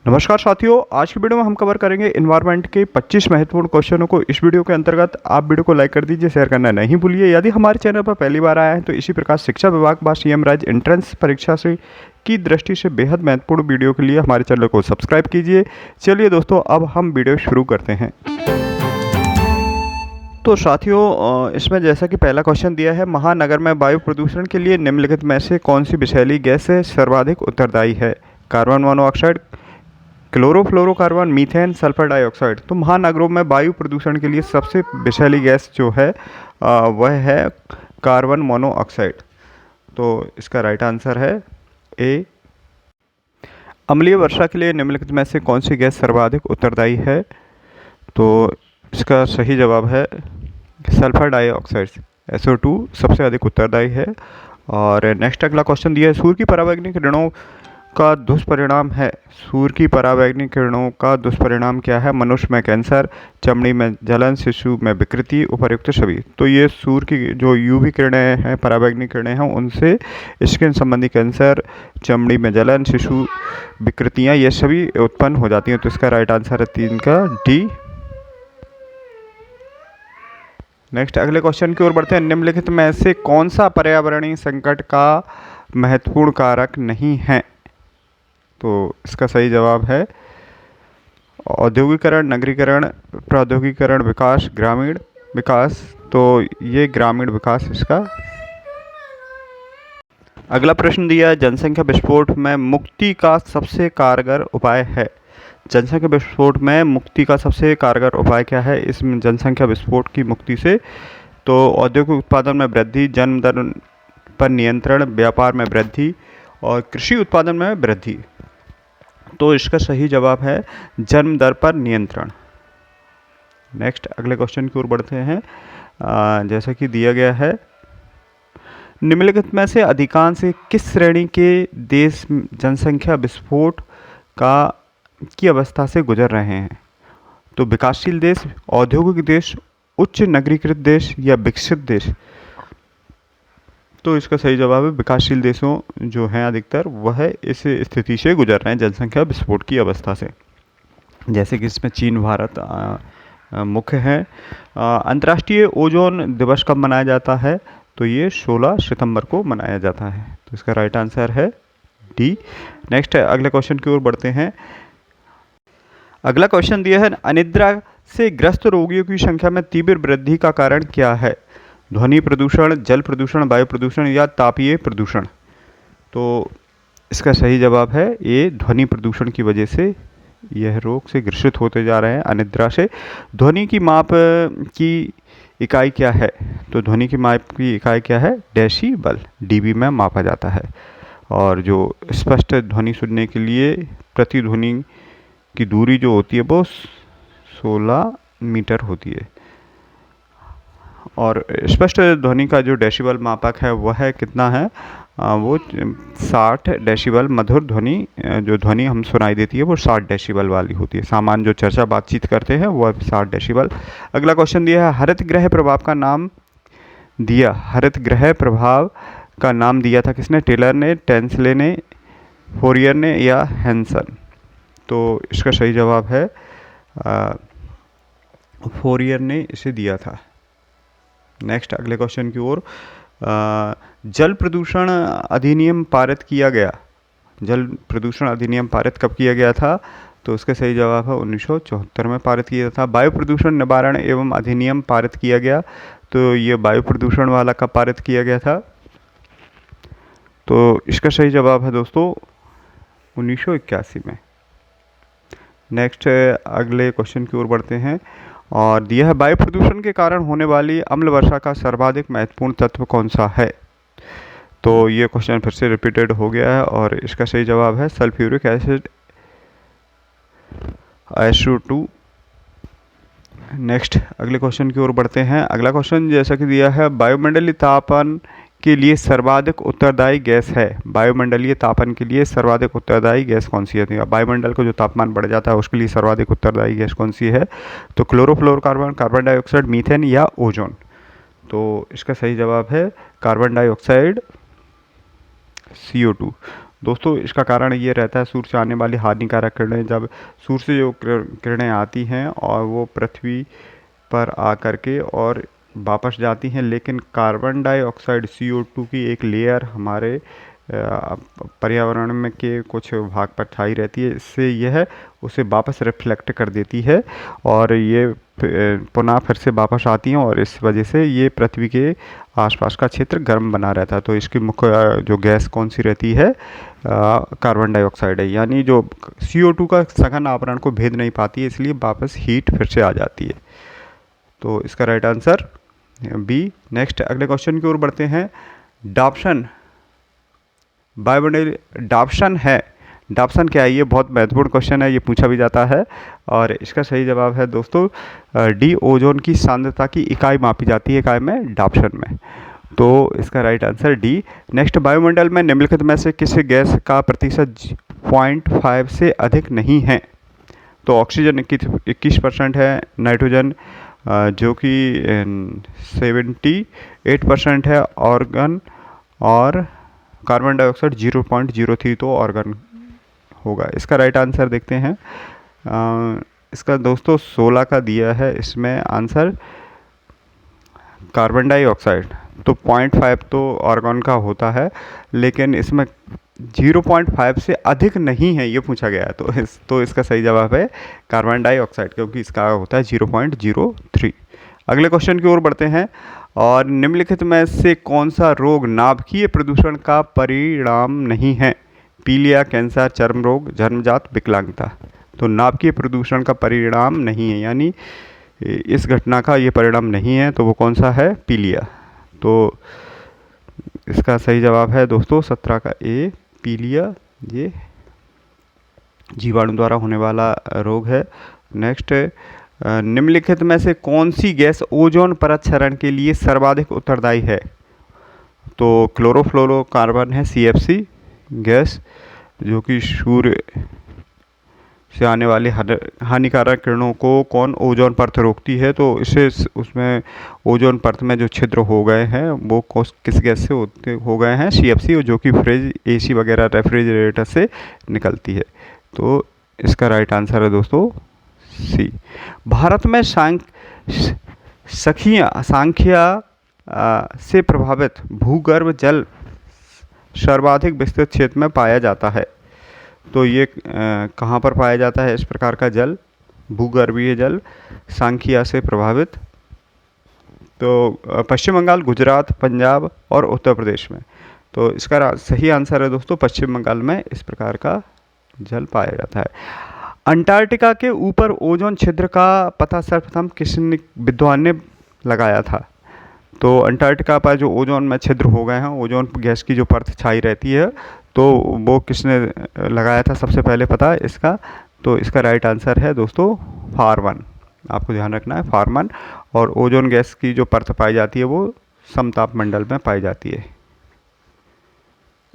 नमस्कार साथियों, आज की वीडियो में हम कवर करेंगे इन्वायरमेंट के 25 महत्वपूर्ण क्वेश्चनों को। इस वीडियो के अंतर्गत आप वीडियो को लाइक कर दीजिए, शेयर करना नहीं भूलिए। यदि हमारे चैनल पर पहली बार आया है तो इसी प्रकार शिक्षा विभाग व सीएम राज्य एंट्रेंस परीक्षा से की दृष्टि से बेहद महत्वपूर्ण वीडियो के लिए हमारे चैनल को सब्सक्राइब कीजिए। चलिए दोस्तों, अब हम वीडियो शुरू करते हैं। तो साथियों, इसमें जैसा कि पहला क्वेश्चन दिया है, महानगर में वायु प्रदूषण के लिए निम्नलिखित में से कौन सी विषैली गैस सर्वाधिक उत्तरदायी है? Carbon monoxide, chlorofluorocarbon, methane, sulphur dioxide. तो महानगरों में वायु प्रदूषण के लिए सबसे विषैली गैस जो है वह है कार्बन मोनोऑक्साइड। तो इसका राइट आंसर है ए। अम्लीय वर्षा के लिए निम्नलिखित में से कौन सी गैस सर्वाधिक उत्तरदायी है? तो इसका सही जवाब है सल्फर डाइऑक्साइड, SO2 सबसे अधिक उत्तरदायी है। और नेक्स्ट अगला क्वेश्चन दिया है, सूर्य की पराबैंगनी किरणों का दुष्परिणाम है। सूर्य की पराबैंगनी किरणों का दुष्परिणाम क्या है? मनुष्य में कैंसर, चमड़ी में जलन, शिशु में विकृति, उपर्युक्त सभी। तो ये सूर्य की जो UV किरणें हैं, पराबैंगनी किरणें हैं, उनसे स्किन संबंधी कैंसर, चमड़ी में जलन, शिशु विकृतियाँ, ये सभी उत्पन्न हो जाती हैं। तो इसका राइट आंसर है 3 का डी। नेक्स्ट अगले क्वेश्चन की ओर बढ़ते हैं। निम्नलिखित में से कौन सा पर्यावरणीय संकट का महत्वपूर्ण कारक नहीं है? तो इसका सही जवाब है औद्योगिकरण, नगरीकरण, प्रौद्योगिकरण विकास, ग्रामीण विकास। तो ये ग्रामीण विकास इसका। अगला प्रश्न दिया है, जनसंख्या विस्फोट में मुक्ति का सबसे कारगर उपाय है। जनसंख्या विस्फोट में मुक्ति का सबसे कारगर उपाय क्या है? इसमें जनसंख्या विस्फोट की मुक्ति से तो औद्योगिक उत्पादन में वृद्धि, जन्म दर पर नियंत्रण, व्यापार में वृद्धि और कृषि उत्पादन में वृद्धि। तो इसका सही जवाब है जन्म दर पर नियंत्रण। नेक्स्ट अगले क्वेश्चन की ओर बढ़ते हैं। जैसा कि दिया गया है, निम्नलिखित में से अधिकांश किस श्रेणी के देश जनसंख्या विस्फोट की अवस्था से गुजर रहे हैं? तो विकासशील देश, औद्योगिक देश, उच्च नगरीकृत देश या विकसित देश। तो इसका सही जवाब है विकासशील देशों जो हैं अधिकतर वह इस स्थिति से गुजर रहे हैं जनसंख्या विस्फोट की अवस्था से। जैसे कि इसमें चीन, भारत मुख्य हैं। अंतर्राष्ट्रीय ओजोन दिवस कब मनाया जाता है? तो ये 16 सितंबर को मनाया जाता है। तो इसका राइट आंसर है डी। नेक्स्ट अगले क्वेश्चन की ओर बढ़ते हैं। अगला क्वेश्चन दिया है, अनिद्रा से ग्रस्त रोगियों की संख्या में तीव्र वृद्धि का कारण क्या है? ध्वनि प्रदूषण, जल प्रदूषण, वायु प्रदूषण या तापीय प्रदूषण। तो इसका सही जवाब है ये, ध्वनि प्रदूषण की वजह से यह रोग से ग्रसित होते जा रहे हैं अनिद्रा से। ध्वनि की माप की इकाई क्या है? तो ध्वनि की माप की इकाई क्या है? डेसीबल, डीबी में मापा जाता है। और जो स्पष्ट ध्वनि सुनने के लिए प्रतिध्वनि की दूरी जो होती है वो 16 मीटर होती है। और स्पष्ट ध्वनि का जो डेसिबल मापक है वह कितना है? वो 60 डेसिबल। मधुर ध्वनि जो ध्वनि हम सुनाई देती है वो 60 डेसिबल वाली होती है। सामान्य जो चर्चा बातचीत करते हैं वह 60 डेसिबल। अगला क्वेश्चन दिया है, हरित गृह प्रभाव का नाम दिया। हरित गृह प्रभाव का नाम दिया था किसने? टेलर ने, टेंसले ने, फोरियर ने या हैंसन। तो इसका सही जवाब है फोरियर ने इसे दिया था। नेक्स्ट अगले क्वेश्चन की ओर, जल प्रदूषण अधिनियम पारित किया गया। जल प्रदूषण अधिनियम पारित कब किया गया था? तो इसका सही जवाब है 1974 में पारित किया था। वायु प्रदूषण निवारण एवं अधिनियम पारित किया गया। तो ये वायु प्रदूषण वाला कब पारित किया गया था? तो इसका सही जवाब है दोस्तों 1981 में। नेक्स्ट अगले क्वेश्चन की ओर बढ़ते हैं और दिया है, वायु प्रदूषण के कारण होने वाली अम्ल वर्षा का सर्वाधिक महत्वपूर्ण तत्व कौन सा है? तो ये क्वेश्चन फिर से रिपीटेड हो गया है और इसका सही जवाब है सल्फ्यूरिक एसिड, SO2। नेक्स्ट अगले क्वेश्चन की ओर बढ़ते हैं। अगला क्वेश्चन जैसा कि दिया है, वायुमंडलीय तापन के लिए सर्वाधिक उत्तरदायी गैस है। वायुमंडलीय तापन के लिए सर्वाधिक उत्तरदायी गैस कौन सी है? वायुमंडल को जो तापमान बढ़ जाता है उसके लिए सर्वाधिक उत्तरदायी गैस कौन सी है? तो क्लोरोफ्लोरोकार्बन, कार्बन डाइऑक्साइड, मीथेन या ओजोन। तो इसका सही जवाब है कार्बन डाइऑक्साइड, CO2। दोस्तों इसका कारण ये रहता है सूर्य से आने वाली हानिकारक किरणें, जब सूर्य से जो किरणें आती हैं और वो पृथ्वी पर आ करके और वापस जाती हैं, लेकिन कार्बन डाइऑक्साइड CO2 की एक लेयर हमारे पर्यावरण में के कुछ भाग पर छाई रहती है, इससे यह उसे वापस रिफ्लेक्ट कर देती है और ये पुनः फिर से वापस आती हैं और इस वजह से ये पृथ्वी के आसपास का क्षेत्र गर्म बना रहता है। तो इसकी मुख्य जो गैस कौन सी रहती है, कार्बन डाइऑक्साइड है, यानी जो CO2 का सघन आवरण को भेद नहीं पाती है, इसलिए वापस हीट फिर से आ जाती है। तो इसका राइट आंसर बी। नेक्स्ट अगले क्वेश्चन की ओर बढ़ते हैं। डाप्सन वायुमंडलीय डाप्सन है, डाप्सन क्या है? ये बहुत महत्वपूर्ण क्वेश्चन है, ये पूछा भी जाता है और इसका सही जवाब है दोस्तों डी। ओजोन की सांद्रता की इकाई मापी जाती है इकाई में, डाप्सन में। तो इसका राइट आंसर डी। नेक्स्ट, वायुमंडल में निम्नलिखित में से किसी गैस का प्रतिशत 0.5 से अधिक नहीं है? तो ऑक्सीजन 21% है, नाइट्रोजन जो कि 78% है, ऑर्गन, और कार्बन डाइऑक्साइड 0.03 तो ऑर्गन होगा। इसका राइट आंसर देखते हैं। इसका दोस्तों 16 का दिया है इसमें आंसर, कार्बन डाइऑक्साइड। तो 0.5 तो ऑर्गन का होता है, लेकिन इसमें 0.5 से अधिक नहीं है ये पूछा गया है, तो इसका सही जवाब है कार्बन डाइऑक्साइड, क्योंकि इसका होता है 0.03। अगले क्वेश्चन की ओर बढ़ते हैं। और निम्नलिखित में से कौन सा रोग नाभिकीय प्रदूषण का परिणाम नहीं है? पीलिया, कैंसर, चर्म रोग, जन्मजात विकलांगता। तो नाभिकीय प्रदूषण का परिणाम नहीं है, यानी इस घटना का ये परिणाम नहीं है, तो वो कौन सा है? पीलिया। तो इसका सही जवाब है दोस्तों 17 का ए, पीलिया। ये जीवाणु द्वारा होने वाला रोग है। नेक्स्ट, निम्नलिखित में से कौन सी गैस ओजोन परत क्षरण के लिए सर्वाधिक उत्तरदायी है? तो क्लोरोफ्लोरोकार्बन है, CFC गैस, जो कि सूर्य से आने वाली हानिकारक किरणों को कौन ओजोन परत रोकती है? तो इसे उसमें ओजोन परत में जो छिद्र हो गए हैं वो किस गैस से हो गए हैं? CFC, जो कि फ्रिज, AC वगैरह रेफ्रिजरेटर से निकलती है। तो इसका राइट आंसर है दोस्तों सी। भारत में सांख्यिकी से प्रभावित भूगर्भ जल सर्वाधिक विस्तृत क्षेत्र में पाया जाता है। तो ये कहाँ पर पाया जाता है इस प्रकार का जल, भूगर्भीय जल सांख्यिकी से प्रभावित? तो पश्चिम बंगाल, गुजरात, पंजाब और उत्तर प्रदेश में। तो इसका सही आंसर है दोस्तों पश्चिम बंगाल में इस प्रकार का जल पाया जाता है। अंटार्कटिका के ऊपर ओजोन छिद्र का पता सर्वप्रथम किस विद्वान ने लगाया था? तो अंटार्कटिका पर जो ओजोन में छिद्र हो गए हैं, ओजोन गैस की जो परत छाई रहती है, तो वो किसने लगाया था सबसे पहले पता है इसका? तो इसका राइट आंसर है दोस्तों फारमन। आपको ध्यान रखना है फारमन। और ओजोन गैस की जो परत पाई जाती है वो समताप मंडल में पाई जाती है,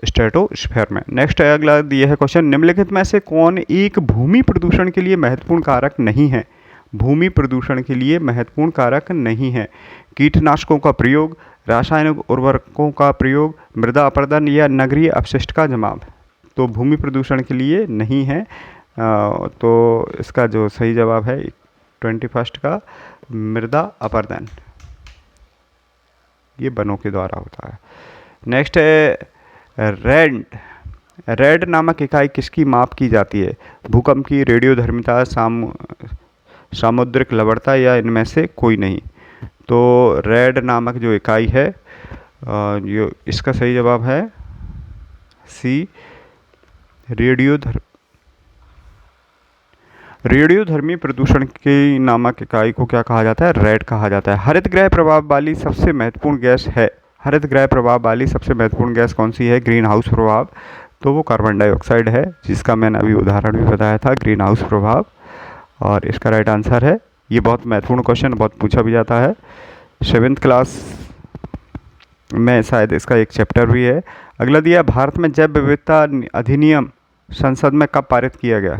स्ट्रेटोस्फीयर में। नेक्स्ट अगला दिया है क्वेश्चन, निम्नलिखित में से कौन एक भूमि प्रदूषण के लिए महत्वपूर्ण कारक नहीं है? भूमि प्रदूषण के लिए महत्वपूर्ण कारक नहीं है। कीटनाशकों का प्रयोग, रासायनिक उर्वरकों का प्रयोग, मृदा अपरदन या नगरीय अपशिष्ट का जमाव। तो भूमि प्रदूषण के लिए नहीं है। तो इसका जो सही जवाब है 21 का मृदा अपरदन, ये वनों के द्वारा होता है। नेक्स्ट है रेड नामक इकाई किसकी माप की जाती है? भूकंप की, रेडियोधर्मिता, सामुद्रिक लवणता या इनमें से कोई नहीं? तो रेड नामक जो इकाई है जो इसका सही जवाब है सी, रेडियोधर्मी प्रदूषण की नामक इकाई को क्या कहा जाता है? रेड कहा जाता है। हरित गृह प्रभाव वाली सबसे महत्वपूर्ण गैस है, हरित गृह प्रभाव वाली सबसे महत्वपूर्ण गैस कौन सी है? ग्रीन हाउस प्रभाव। तो वो कार्बन डाइऑक्साइड है, जिसका मैंने अभी उदाहरण भी बताया था, ग्रीन हाउस प्रभाव। और इसका राइट आंसर है, ये बहुत महत्वपूर्ण क्वेश्चन, बहुत पूछा भी जाता है 7th क्लास में, शायद इसका एक चैप्टर भी है। अगला दिया, भारत में जैव विविधता अधिनियम संसद में कब पारित किया गया?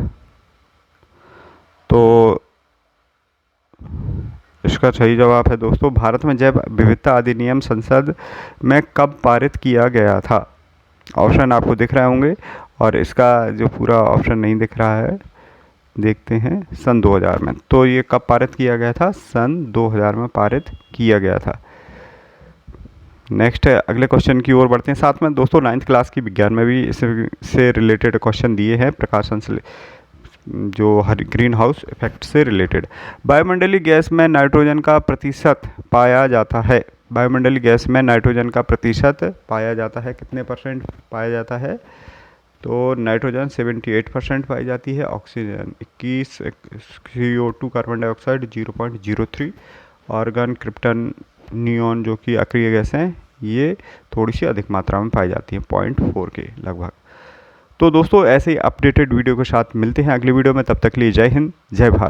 तो इसका सही जवाब है दोस्तों, भारत में जैव विविधता अधिनियम संसद में कब पारित किया गया था? ऑप्शन आपको दिख रहे होंगे, और इसका जो पूरा ऑप्शन नहीं दिख रहा है, देखते हैं सन 2000 में। तो ये कब पारित किया गया था? सन 2000 में पारित किया गया था। नेक्स्ट है, अगले क्वेश्चन की ओर बढ़ते हैं। साथ में दोस्तों 9th क्लास की विज्ञान में भी इससे रिलेटेड क्वेश्चन दिए हैं, प्रकाश संश्लेषण जो ग्रीन हाउस इफेक्ट से रिलेटेड। वायुमंडलीय गैस में नाइट्रोजन का प्रतिशत पाया जाता है। वायुमंडलीय गैस में नाइट्रोजन का प्रतिशत पाया जाता है, कितने परसेंट पाया जाता है? तो नाइट्रोजन 78% पाई जाती है, oxygen 21, CO2 carbon dioxide 0.03, argon, krypton, neon जो कि अक्रिय गैस हैं, ये थोड़ी सी अधिक मात्रा में पाई जाती हैं, 0.4 के लगभग। तो दोस्तों ऐसे ही अपडेटेड वीडियो के साथ मिलते हैं अगली वीडियो में, तब तक के लिए जय हिंद, जय भारत।